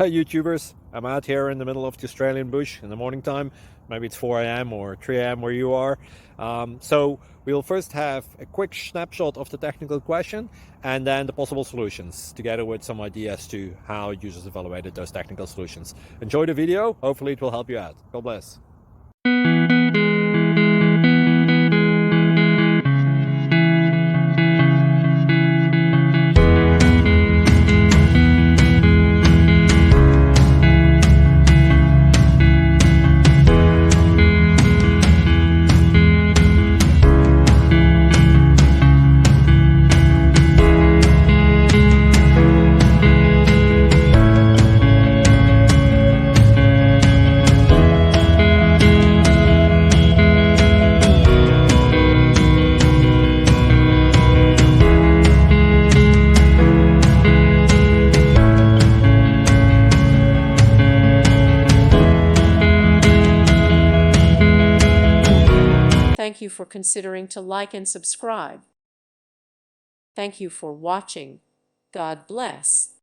Hey YouTubers, I'm out here in the middle of the Australian bush in the morning time. Maybe it's 4 a.m. or 3 a.m. where you are. So we'll first have a quick snapshot of the technical question and then the possible solutions, together with some ideas to how users evaluated those technical solutions. Enjoy the video, hopefully it will help you out. God bless. Thank you for considering to like and subscribe. Thank you for watching. God bless.